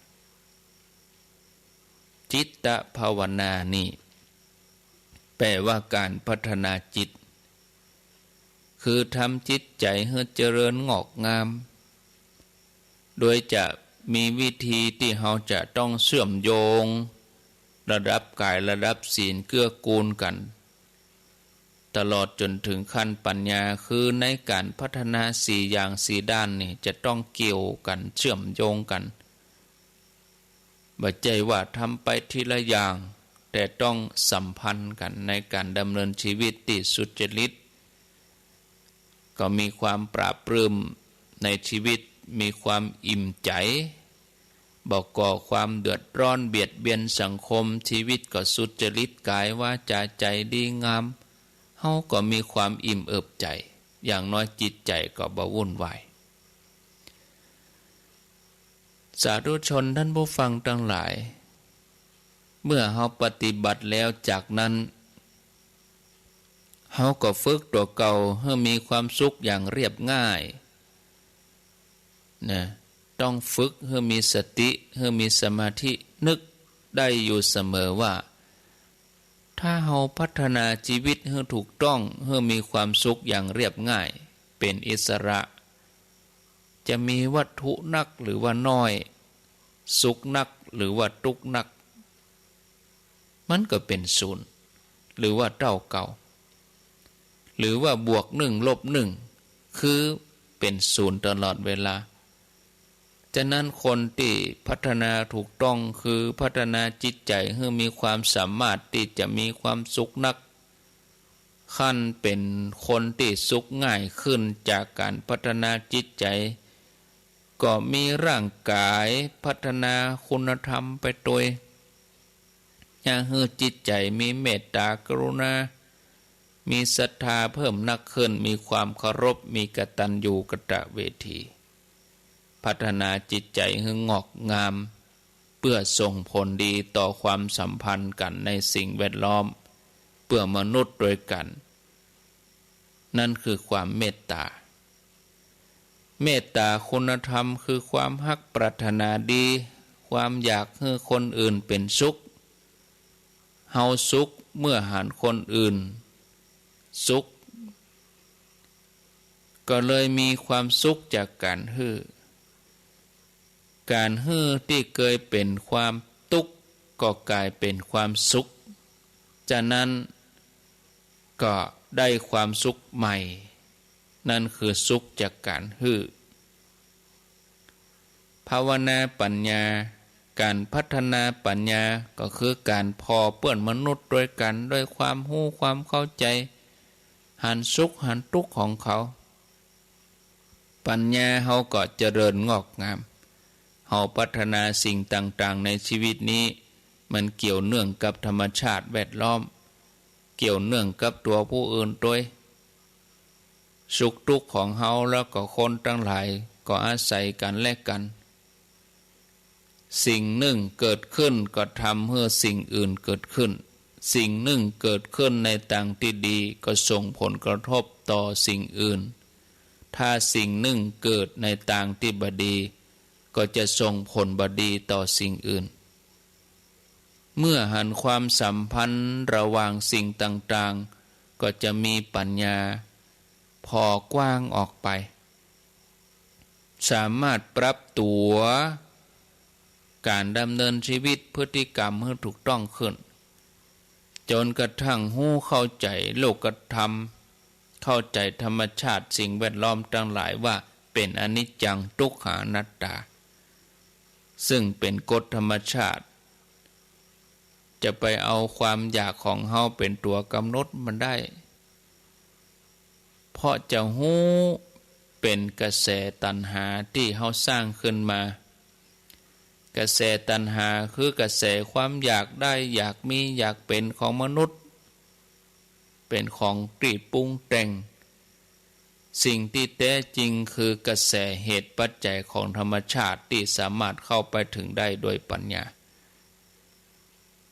จิตตภาวนานี่แปลว่าการพัฒนาจิตคือทำจิตใจให้เจริญงอกงามโดยจะมีวิธีที่เราจะต้องเชื่อมโยงระดับกายระดับศีลเกื้อกูลกันตลอดจนถึงขั้นปัญญาคือในการพัฒนาสี่อย่างสี่ด้านนี่จะต้องเกี่ยวกันเชื่อมโยงกันบ่ใจว่าทำไปทีละอย่างแต่ต้องสัมพันธ์กันในการดำเนินชีวิตที่สุจริตก็มีความปราบปลื้มในชีวิตมีความอิ่มใจบ่ก่อความเดือดร้อนเบียดเบียนสังคมชีวิตก็สุจริตกายวาจาใจดีงามเฮาก็มีความอิ่มเอิบใจอย่างน้อยจิตใจก็บ่วุ่นวายสาธุชนท่านผู้ฟังทั้งหลายเมื่อเฮาปฏิบัติแล้วจากนั้นเฮาก็ฝึกตัวเก่าให้มีความสุขอย่างเรียบง่ายนะต้องฝึกให้มีสติให้มีสมาธินึกได้อยู่เสมอว่าถ้าเฮาพัฒนาชีวิตให้ถูกต้องให้มีความสุขอย่างเรียบง่ายเป็นอิสระจะมีวัตถุนักหรือว่าน้อยสุขนักหรือว่าทุกข์นักมันก็เป็นศูนย์หรือว่าเท่าเก่าหรือว่าบวก1ลบ1คือเป็นศูนย์ตลอดเวลาฉะนั้นคนที่พัฒนาถูกต้องคือพัฒนาจิตใจให้มีความสามารถที่จะมีความสุขนักขั้นเป็นคนที่สุขง่ายขึ้นจากการพัฒนาจิตใจก็มีร่างกายพัฒนาคุณธรรมไปโดยอย่างให้จิตใจมีเมตตากรุณามีศรัทธาเพิ่มนักขึ้นมีความเคารพมีกตัญญูกตเวทีพัฒนาจิตใจให้งอกงามเพื่อส่งผลดีต่อความสัมพันธ์กันในสิ่งแวดล้อมเพื่อมนุษย์ด้วยกันนั่นคือความเมตตาเมตตาคุณธรรมคือความฮักปรารถนาดีความอยากให้คนอื่นเป็นสุขเฮาสุขเมื่อหันคนอื่นสุขก็เลยมีความสุขจากการฮื้อที่เคยเป็นความทุกข์ก็กลายเป็นความสุขจากนั้นก็ได้ความสุขใหม่นั่นคือสุขจากการฮื้อภาวนาปัญญาการพัฒนาปัญญาก็คือการพอเปื้อนมนุษย์ด้วยกันด้วยความรู้ความเข้าใจหันสุขหันทุกข์ของเขาปัญญาเฮาก็เจริญงอกงามเฮาพัฒนาสิ่งต่างๆในชีวิตนี้มันเกี่ยวเนื่องกับธรรมชาติแวดล้อมเกี่ยวเนื่องกับตัวผู้อื่นด้วยสุขทุกข์ของเฮาแล้วก็คนทั้งหลายก็อาศัยกันและกันสิ่งหนึ่งเกิดขึ้นก็ทำให้สิ่งอื่นเกิดขึ้นสิ่งหนึ่งเกิดขึ้นในทางที่ดีก็ส่งผลกระทบต่อสิ่งอื่นถ้าสิ่งหนึ่งเกิดในทางที่บดีก็จะส่งผลบดีต่อสิ่งอื่นเมื่อหันความสัมพันธ์ระหว่างสิ่งต่างๆก็จะมีปัญญาพอกว้างออกไปสามารถปรับตัวการดำเนินชีวิตพฤติกรรมให้ถูกต้องขึ้นจนกระทั่งหู้เข้าใจโลกธรรมเข้าใจธรรมชาติสิ่งแวดล้อมทั้งหลายว่าเป็นอนิจจังทุกขังอนัตตาซึ่งเป็นกฎธรรมชาติจะไปเอาความอยากของเฮาเป็นตัวกำหนดมันได้เพราะจะหู้เป็นกระแสตัณหาที่เฮาสร้างขึ้นมากระแสตัณหาคือกระแสความอยากได้อยากมีอยากเป็นของมนุษย์เป็นของตรีปรุงแต่งสิ่งที่แท้จริงคือกระแสเหตุปัจจัยของธรรมชาติที่สามารถเข้าไปถึงได้โดยปัญญา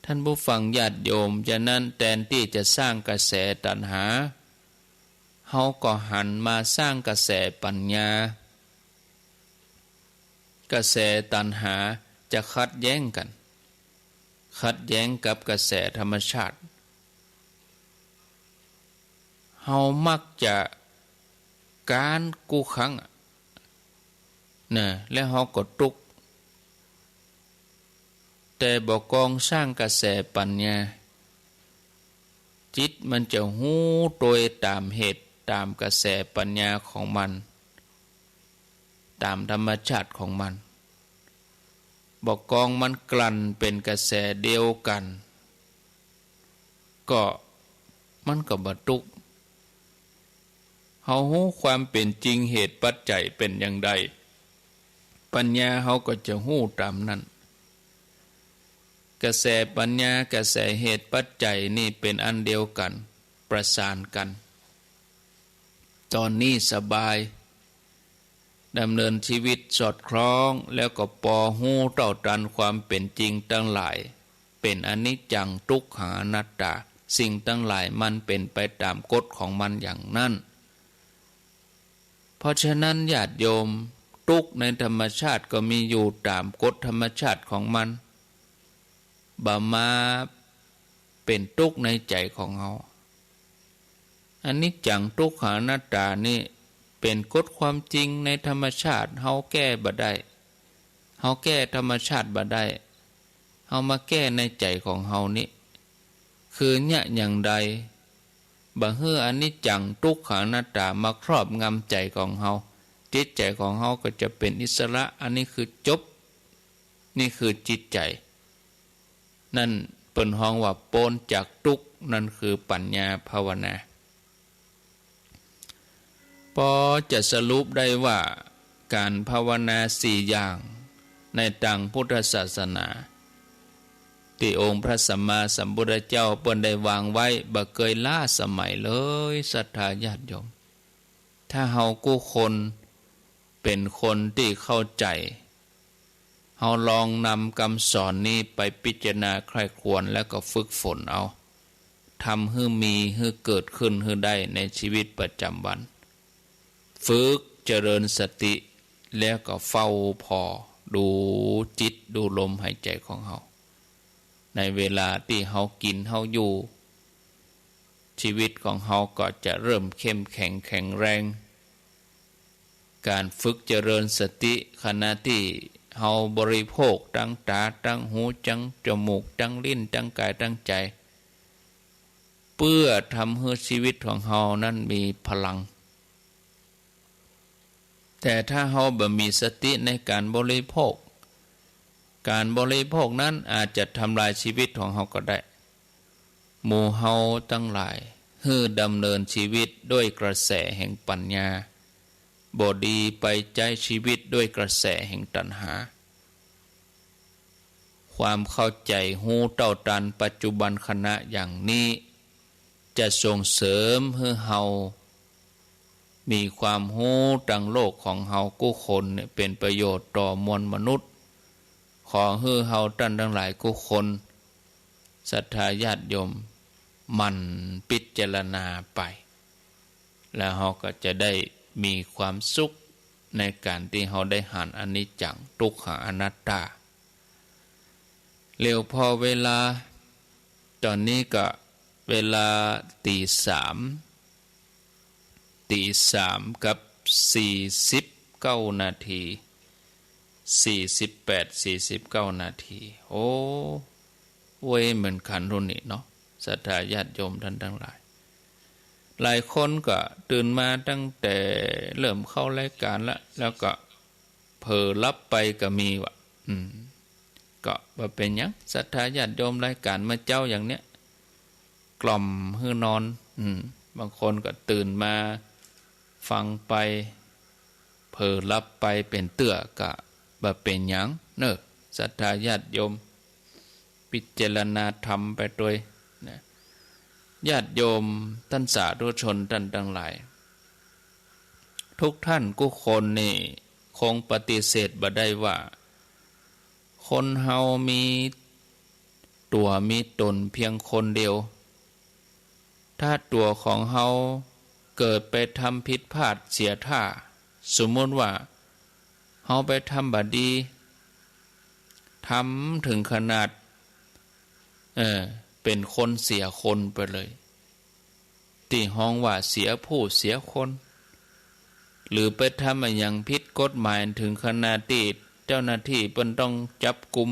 ท่านผู้ฟังญาติโยมฉะนั้นแทนที่จะสร้างกระแสตัณหา เฮาก็หันมาสร้างกระแสปัญญากระแสตัณหาจะขัดแย้งกันขัดแย้งกับกระแสธรรมชาติเฮามักจะการกู้ครั้งนะแล้วเฮาก็ตุกแต่บ่กองสร้างกระแสปัญญาจิตมันจะหู้โดยตามเหตุตามกระแสปัญญาของมันตามธรรมชาติของมันบ่กองมันกลั่นเป็นกระแสเดียวกันก็มันก็บ่ตุกเฮาฮู้ความเป็นจริงเหตุปัจจัยเป็นอย่างใดปัญญาเฮาก็จะฮู้ตามนั้นกระแสปัญญากระแสเหตุปัจจัยนี่เป็นอันเดียวกันประสานกันตอนนี้สบายดำเนินชีวิตสอดคล้องแล้วก็ปอฮู้เต่าตันความเป็นจริงทั้งหลายเป็นอนิจจังทุกขังอนัตตาสิ่งทั้งหลายมันเป็นไปตามกฎของมันอย่างนั้นเพราะฉะนั้นญาติโยมทุกข์ในธรรมชาติก็มีอยู่ตามกฎธรรมชาติของมันบ่มาเป็นทุกข์ในใจของเฮาอันนี้จังทุกขังอนัตตานี่เป็นกฎความจริงในธรรมชาติเฮาแก้บ่ได้เฮาแก้ธรรมชาติบ่ได้เฮามาแก้ในใจของเฮานี่คือเนี่ยอย่างใดบ่ฮื้ออันนี้จังทุกขังอนัตตามาครอบงำใจของเฮาจิตใจของเฮาก็จะเป็นอิสระอันนี้คือจบนี่คือจิตใจนั่นเปิ้นฮ้องว่าโปนจากทุกข์นั่นคือปัญญาภาวนาพอจะสรุปได้ว่าการภาวนา4อย่างในทางพุทธศาสนาที่องค์พระสัมมาสัมพุทธเจ้าเปิ้นได้วางไว้บ่เคยล้าสมัยเลยศรัทธาญาติโยมถ้าเฮากู้คนเป็นคนที่เข้าใจเฮาลองนำคำสอนนี้ไปพิจารณาใคร่ครวญแล้วก็ฝึกฝนเอาทำให้มีให้เกิดขึ้นให้ได้ในชีวิตประจำวันฝึกเจริญสติแล้วก็เฝ้าพอดูจิตดูลมหายใจของเฮาในเวลาที่เฮากินเฮาอยู่ชีวิตของเฮาก็จะเริ่มเข้มแข็งแข็งแรงการฝึกเจริญสติขณะที่เฮาบริโภคทั้งตาทั้งหูทั้งจมูกทั้งลิ้นทั้งกายทั้งใจเพื่อทำให้ชีวิตของเฮานั้นมีพลังแต่ถ้าเฮาบ่มีสติในการบริโภคการบริโภคนั้นอาจจะทำลายชีวิตของเฮาก็ได้หมู่เฮาทั้งหลายให้ดำเนินชีวิตด้วยกระแสแห่งปัญญาบ่ดีไปใจชีวิตด้วยกระแสแห่งตัณหาความเข้าใจหูเต่าตันปัจจุบันขณะอย่างนี้จะส่งเสริมให้เฮามีความรู้ตั้งโลกของเฮากู้คนเป็นประโยชน์ต่อมวลมนุษย์ขอให้เฮาท่านทั้งหลายกู้คนศรัทธาญาติโยมมันพิจารณาไปแล้วเฮาก็จะได้มีความสุขในการที่เฮาได้หันอนิจจังทุกขังอนัตตาเร็วพอเวลาตอนนี้ก็เวลาตีสามกับ49 นาที49 นาทีโอ้เว้ยเหมือนขันรุ่นนี้เนาะศรัทธาญาติโยมท่านทั้งหลายหลายคนก็ตื่นมาตั้งแต่เริ่มเข้ารายการแล้วก็เผลอลับไปก็มีว่ะก็บ่เป็นหยังศรัทธาญาติโยมรายการมาเจ้าอย่างเนี้ยกล่อมให้นอนบางคนก็ตื่นมาฟังไปเผลอลับไปเป็นเตื้อก็บ่เป็นหยังเนอะศรัทธาญาติโยมพิจารณาธรรมไปโดยนะญาติโยมท่านสาธุชนท่านทั้งหลายทุกท่านทุกคนนี่คงปฏิเสธบ่ได้ว่าคนเฮามีตัวมีตนเพียงคนเดียวถ้าตัวของเฮา เกิดไปทำผิดพลาดเสียท่าสมมติว่าเฮาไปทำบาดีทำถึงขนาดเป็นคนเสียคนไปเลยที่ห้องว่าเสียผู้เสียคนหรือไปทำอย่างผิดกฎหมายถึงขนาดที่เจ้าหน้าที่เพิ่นต้องจับกุม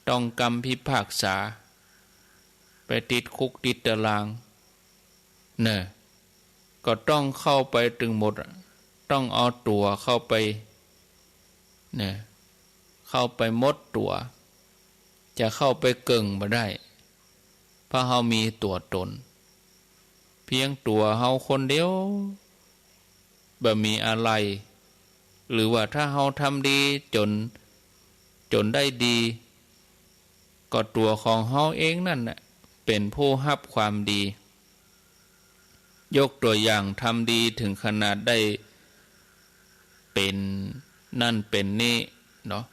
ต้องกำพิพากษาไปติดคุกติดตารางเนี่ยก็ต้องเข้าไปถึงหมดต้องเอาตัวเข้าไปเนี่ยเข้าไปมดตัวจะเข้าไปเกิ่งมาได้เพราะเฮามีตัวตนเพียงตัวเฮาคนเดียวบ่มีอะไรหรือว่าถ้าเฮาทำดีจนได้ดีก็ตัวของเฮาเองนั่นน่ะเป็นผู้รับความดียกตัวอย่างทำดีถึงขนาดได้เป็นนั่นเป็นนี่เนาะ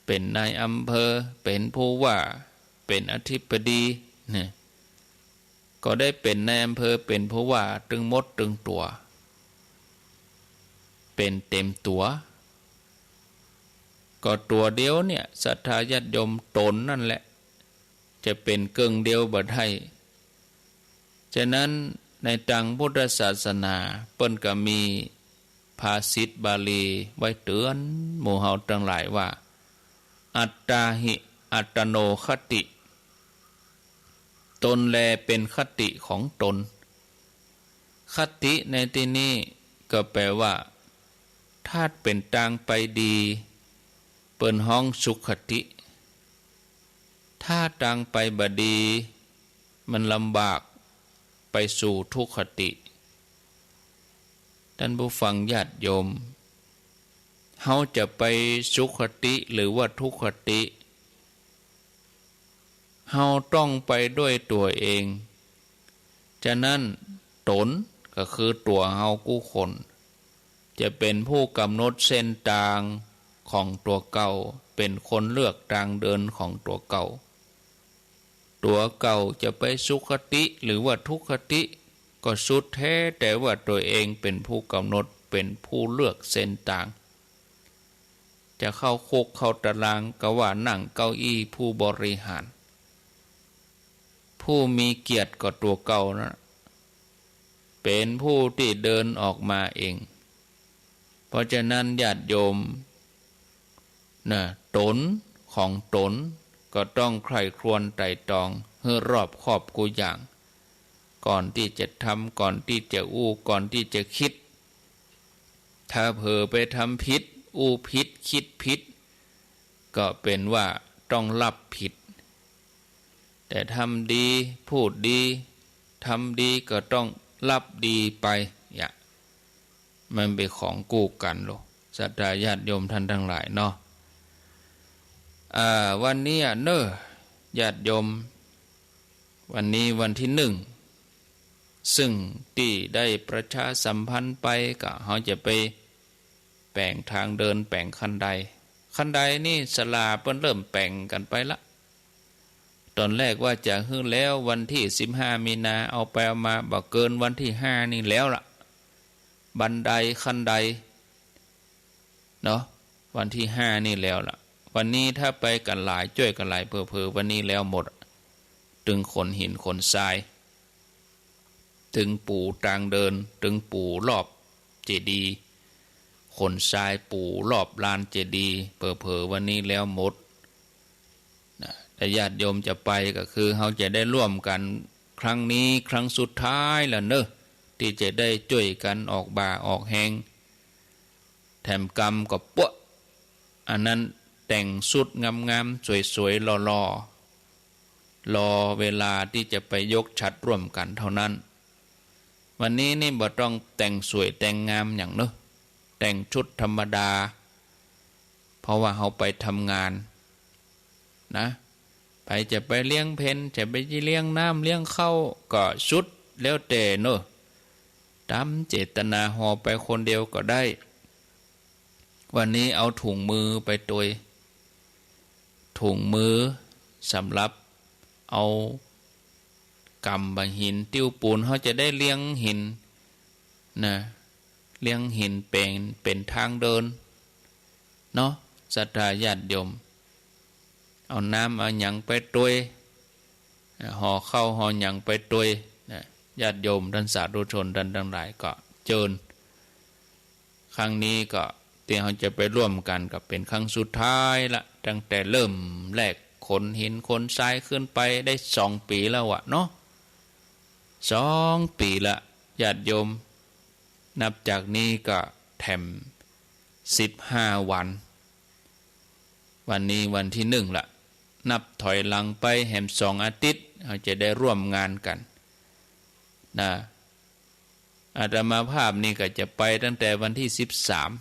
เป็นนายอำเภอเป็นผู้ว่าเป็นอธิบดีเนี่ยก็ได้เป็นนายอำเภอเป็นผู้ว่าตึงมดตึงตัวเป็นเต็มตัวก็ตัวเดียวเนี่ยศรัทธาญาติโยมตนนั่นแหละจะเป็นเกิงเดียวบ่ได้ฉะนั้นในทางพุทธศาสนาเปิ้นก็มีภาษิตบาลีไว้เตือนหมู่เฮาทั้งหลายว่าอัตตาหิอัตโนคติตนแลเป็นคติของตนคติในที่นี้ก็แปลว่าถ้าเป็นทางไปดีเปิ้นห้องสุขติถ้าทางไปบดีมันลำบากไปสู่ทุกขติท่านผู้ฟังญาติโยมเฮาจะไปสุขติหรือว่าทุกขติเฮาต้องไปด้วยตัวเองฉะนั้นตนก็คือตัวเฮากู้คนจะเป็นผู้กำหนดเส้นทางของตัวเก่าเป็นคนเลือกทางเดินของตัวเก่าตัวเก่าจะไปสุขติหรือว่าทุกขติก็สุดแท้แต่ว่าตัวเองเป็นผู้กำหนดเป็นผู้เลือกเส้นทางจะเข้าคุกเข้าตารางก็ว่านั่งเก้าอี้ผู้บริหารผู้มีเกียรติก็ตัวเก่านะเป็นผู้ที่เดินออกมาเองเพราะฉะนั้นญาติโยมตนของตนก็ต้องใคร่ครวญไตร่ตรองให้รอบคอบกูอย่างก่อนที่จะทำก่อนที่จะก่อนที่จะคิดถ้าเผลอไปทำผิดผิดคิดผิดก็เป็นว่าต้องรับผิดแต่ทำดีพูดดีทำดีก็ต้องรับดีไปอย่ามันเป็นของกู้กันหรอกศรัทธาญาติโยมท่านทั้งหลายเนาะวันนี้ญาติโยมวันนี้วันที่1ซึ่งที่ได้ประชาสัมพันธ์ไปก็เขาจะไปแปลงทางเดินแปลงคันไดนี่ศาลาเพิ่นเริ่มแปลงกันไปละตอนแรกว่าจะฮึ่งแล้ววันที่15มีนาเอาไปเอามาบ่เกินวันที่5นี่แล้วล่ะบันไดคันไดเนาะวันที่5นี่แล้วล่ะวันนี้ถ้าไปกันหลายช่วยกันหลายเผลอๆวันนี้แล้วหมดถึงขนหินขนทรายถึงปูทางเดินถึงปูรอบเจดีย์ขนทรายปูรอบลานเจดีย์เผลอๆวันนี้แล้วหมดแต่ญาติโยมจะไปก็คือเขาจะได้ร่วมกันครั้งนี้ครั้งสุดท้ายแล้วเนอะที่จะได้ช่วยกันออกบ่าออกแหงแถมกรรมก็ปะอันนั้นแต่งสุดงามๆสวยๆรอเวลาที่จะไปยกฉัตรร่วมกันเท่านั้นวันนี้นี่บ่ต้องแต่งสวยแต่งงามอย่างเนอะแต่งชุดธรรมดาเพราะว่าเขาไปทำงานนะไปจะไปเลี้ยงเพนจะไปเลี้ยงน้ำเลี้ยงข้าวก็ชุดแล้วแต่เนอะตามเจตนาห่อไปคนเดียวก็ได้วันนี้เอาถุงมือไปตัวถุงมือสำหรับเอา กำบะหินติ้วปูนเขาจะได้เลี้ยงหินนะเลี้ยงหินเป็นทางเดินเนาะศรัทธาญาติโยมเอาน้ำเอาหยังไปตุยห่อเข้าห่อหยังไปตุยญาติโยมท่านสาธุชนท่านทั้งหลายก็เจิญครั้งนี้ก็เตียเขาจะไปร่วมกันกับเป็นครั้งสุดท้ายละตั้งแต่เริ่มแรกขนหินขนทรายขึ้นไปได้2 ปีแล้วอะเนาะ2 ปีละญาติโยมนับจากนี้ก็แถม15 วันวันนี้วันที่1ละนับถอยหลังไปแหม2 อาทิตย์เราจะได้ร่วมงานกันนะอาตมาภาพนี่ก็จะไปตั้งแต่วันที่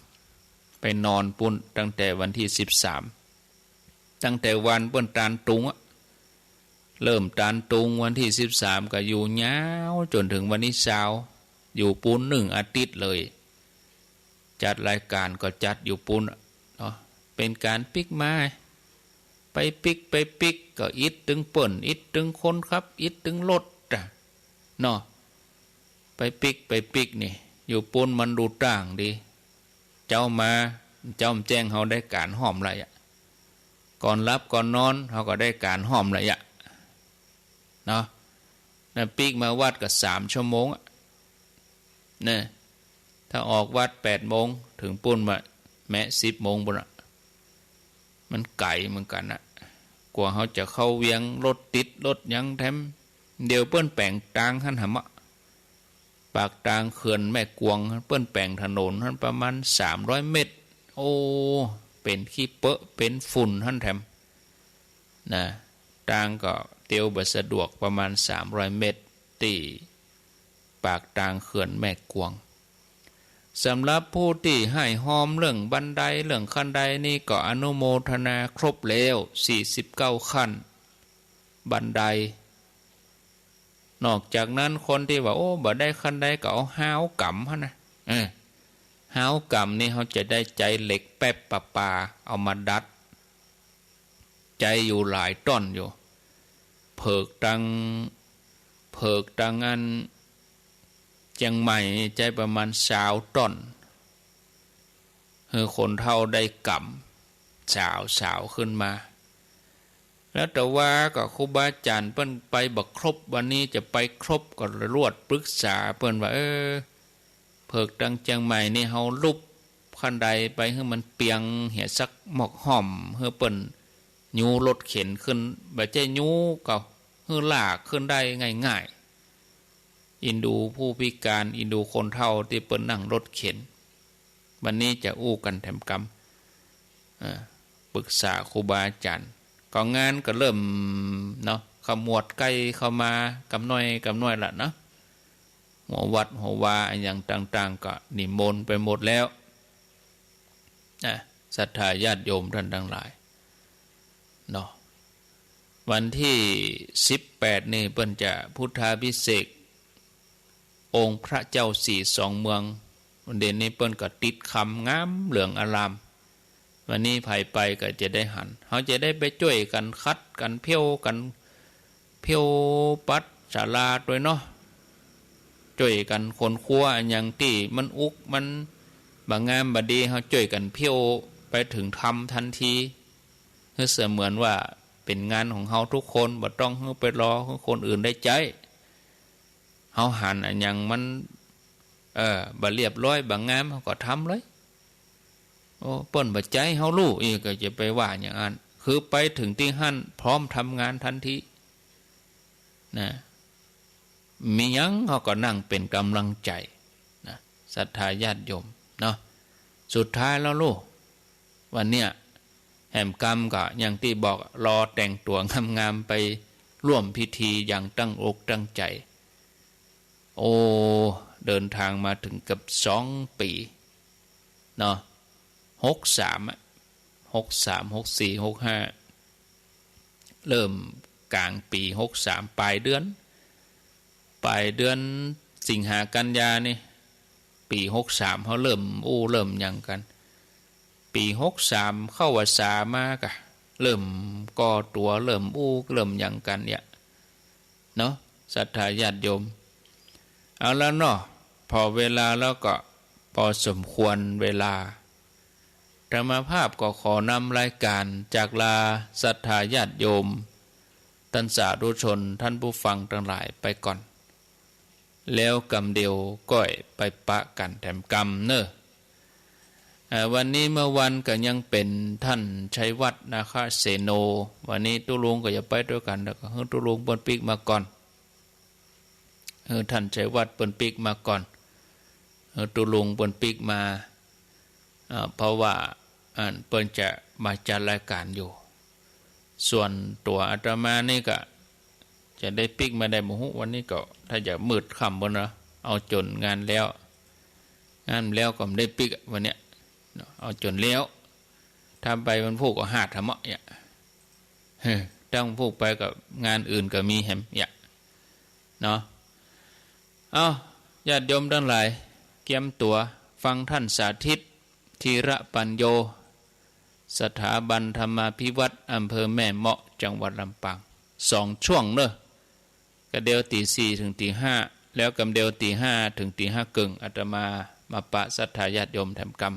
13ไปนอนปุ่นตั้งแต่วันที่13ตั้งแต่วันเปิ้นตานตุงเริ่มตานตุงวันที่13ก็อยู่ยาวจนถึงวันที่20อยู่ปุ่น1 อาทิตย์เลยจัดรายการก็จัดอยู่ปุ่นเนาะเป็นการปิกมาไปปิกก็อิดตึงเปิ้นอิดตึงคนครับอิดตึงรถเนาะไปปิกนี่อยู่ปุ่นมันดูต่างดีเจ้ามาเจ้าแจ้งเขาได้การห้อมอะไรก่อนรับก่อนนอนเขาก็ได้การห้อมอะไรเนาะนั่นปิกมาวัดก็3 ชั่วโมงเนี่ยถ้าออกวัด8 โมงถึงปุ่นมาแม้10 โมงปุ่นมันไกลเหมือนกันนะกว่าเขาจะเข้าเวียงรถติดรถยังแถมเดี๋ยวเปิ้นแปลงตางหันหำปากตางเขื่อนแม่กวงเปิ้นแปลงถนนท่านประมาณ300 เมตรโอ้เป็นขี้เปอะเป็นฝุ่นท่านแถมนะตางก็เตียวบ่สะดวกประมาณ300 เมตรที่ปากตางเขื่อนแม่กวงสำหรับผู้ที่ให้หอมเรื่องบันไดเรื่องขั้นใดนี่ก็อนุโมทนาครบแล้ว49 ขั้นบันไดนอกจากนั้นคนที่ว่าโอ้บ่ได้ขั้นใดก็เอาห้าวกำฮะนะห้าวกำนี่เขาจะได้ใจเหล็กแป๊บปาเอามาดัดใจอยู่หลายต้นอยู่เพิกตังอันเชียงใหม่ใจประมาณ20 ต้นคนเท่าได้กำสาวขึ้นมาแล้วแต่ว่าก็ครูบาอาจารย์เปิ้นไปบักครบวันนี้จะไปครบก็รวดปรึกษาเปิ้นว่าเพิกตังเชียงใหม่นี่เฮาลุบขั้นใดไปให้มันเปียงเหี่ยสักหมอกห่อมให้เปิ้นยูรถเข็นขึ้นบ่ใจยูก็ให้ลากขึ้นได้ง่ายๆอินดูผู้พิการอินดูคนเฒ่าที่เปิ้นนั่งรถเข็นวันนี้จะอู้กันแถมกรรมปรึกษาครูบาอาจารย์ก็งานก็เริ่มเนาะขมวดใกล้เข้ามากำน้อยละเนาะหัววัดหัววาอย่างต่างๆก็นิมนต์ไปหมดแล้วศรัทธาญาติโยมท่านทั้งหลายเนาะวันที่18นี่เปิ้นจะพุทธาภิเษกองค์พระเจ้า4 2 เมืองวันเด่นนี้เปิ้นก็ติดคำงามเหลืองอารามวันนี้ภัยไปก็จะได้หันเขาจะได้ไปช่วยกันคัดกันเพี้ยวปัดศาลาด้วยเนาะช่วยกันคนครัวอย่างที่มันอุกมันบางงามบดีเขาช่วยกันเพี้ยวไปถึงทำทันทีเพื่อเสมือนว่าเป็นงานของเขาทุกคนบ่ต้องไปรอคนอื่นได้ใจเขาหันอย่างมันบ่เรียบร้อยบางงามเขาก็ทำเลยโอ้เปิ้นบ่ใจเฮารู้อีกก็จะไปว่าอย่างนั้นคือไปถึงที่หั่นพร้อมทำงานทันทีนะมีหยังเขาก็นั่งเป็นกำลังใจนะศรัทธาญาติโยมเนาะสุดท้ายแล้วลูกวันเนี้ยแห่มกรรมก็อย่างที่บอกรอแต่งตัวงามๆไปร่วมพิธีอย่างตั้งอกตั้งใจโอ้เดินทางมาถึงกับ2 ปีเนาะ63 64 65เริ่มกลางปี63ปลายเดือนสิงหากันยานี่ปี63เขาเริ่มยังกันปี63เข้าวัษามากะเริ่มก่อตัวเริ่มยังกันเนี่ยเนาะ ศรัทธาญาติโยมเอาแล้วเนาะพอเวลาแล้วก็พอสมควรเวลาธรรมภาพก็ขอนำรายการจากลาศรัทธาญาติโยมท่านสาธุชนท่านผู้ฟังทั้งหลายไปก่อนแล้วกำเดียวก้อยไปปะกันแถมกำเนอะวันนี้เมื่อวันก็ยังเป็นท่านชัยวัฒน์นาคเสโนวันนี้ตุลุงก็จะไปด้วยกันแล้วก็ให้ตุลุงเปิ้นปิกมาก่อนท่านชัยวัฒน์เปิ้นปิกมาก่อนตุลุงเปิ้นปิกมาเพราะว่าเปิ้นจะมาจัดรายการอยู่ส่วนตัวอาตมานี่ก็จะได้ปิกมาได้บ่ฮู้วันนี้ก็ถ้าอยากมืดค่ำบ่นะเอาจนงานแล้วก็ไม่ได้ปิกวันเนี้ยเอาจนแล้วทำไปมันพูกก็หาดทำเมาะเนี่ยตั้งพูกไปกับงานอื่นก็มีแหมเนี่ยเนาะเอาญาติโยมทั้งหลายเกียมตัวฟังท่านสาธิตธีระปัญโยสถาบันธรรมาภิวัตรอำเภอแม่เมาะจังหวัดลำปาง2 ช่วงเนอะกระเดียวตี 4 ถึงตี 5แล้วกำเดียวตี 5 ถึงตี 5 ครึ่งอาตมาปะศรัทธาญาติโยมแถมกรรม